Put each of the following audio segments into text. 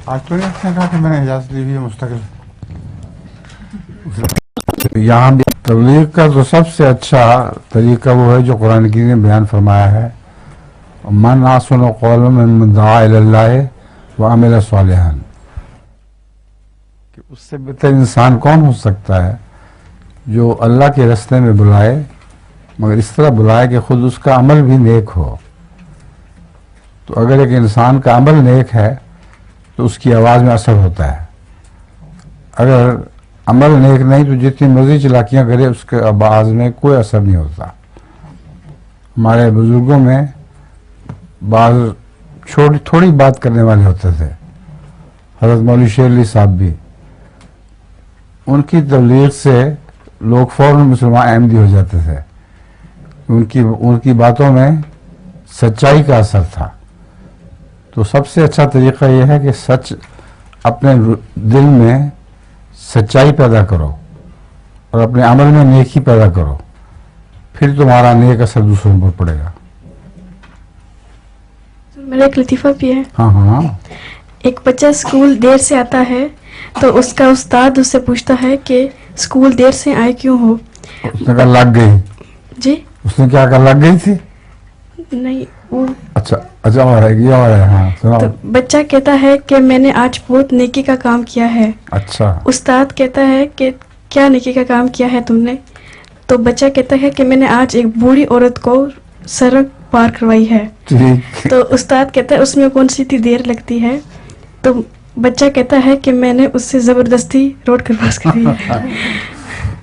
आज तो नहीं कहा कि मैंने इजाज़त ली हुई है मुस्तकिल। यहाँ भी तबलीग का तो सबसे अच्छा तरीका वो है जो कुरान की ने बयान फरमाया है, मन आसन कौलन मिम्मन दआ इलल्लाह व अमिल सालिहान, कि उससे बेहतर इंसान कौन हो सकता है जो अल्लाह के रास्ते में बुलाए, मगर इस तरह बुलाए कि खुद उसका अमल भी नेक हो। तो अगर एक इंसान का अमल नेक है तो उसकी आवाज़ में असर होता है, अगर अमल नेक नहीं तो जितनी मर्जी चलाकियाँ करे उसके आवाज़ में कोई असर नहीं होता। हमारे बुजुर्गों में बाज़ थोड़ी बात करने वाले होते थे, हज़रत मौलवी शेर अली साहब भी, उनकी तबलीग से लोग फौरन मुसलमान अहमदी हो जाते थे। उनकी बातों में सच्चाई का असर था। तो सबसे अच्छा तरीका यह है कि सच अपने दिल में सच्चाई पैदा करो और अपने अमल में नेकी पैदा करो, फिर तुम्हारा नेक असर दूसरों पर पड़ेगा। मेरा एक लतीफ़ा भी है। हाँ हाँ। एक बच्चा स्कूल देर से आता है तो उसका उस्ताद उससे पूछता है कि स्कूल देर से आए क्यों हो। उसने कहा लग गई। जी उसने क्या कहा, लग गई थी? नहीं वो अच्छा और है ये और है। हाँ सुनाओ। तो बच्चा कहता है कि मैंने आज बहुत नेकी का काम किया है। अच्छा। उस्ताद कहता है कि क्या नेकी का काम किया है तुमने? तो बच्चा कहता है कि मैंने आज एक बूढ़ी औरत को सड़क पार करवाई है। ठीक। तो उस्ताद कहता है उसमें कौन सी इतनी देर लगती है? तो बच्चा कहता है कि मैंने उससे जबरदस्ती रोड क्रॉस करी है।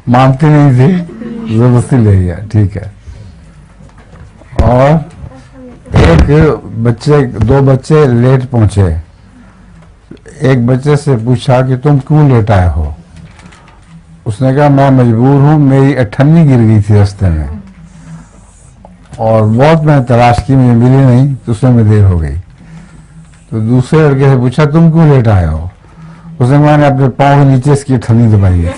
मानती नहीं थी, जबरदस्ती ले गया। ठीक है। और दो बच्चे लेट पहुंचे। एक बच्चे से पूछा कि तुम क्यों लेट आए हो? उसने कहा मैं मजबूर हूं, मेरी अठन्नी गिर गई थी रास्ते में और बहुत मैंने तलाश की, मुझे मिली नहीं, तो उसमें मैं देर हो गई। तो दूसरे लड़के से पूछा तुम क्यों लेट आए हो? उसने मैंने अपने पाँव के नीचे इसकी अठन्नी दबाई है।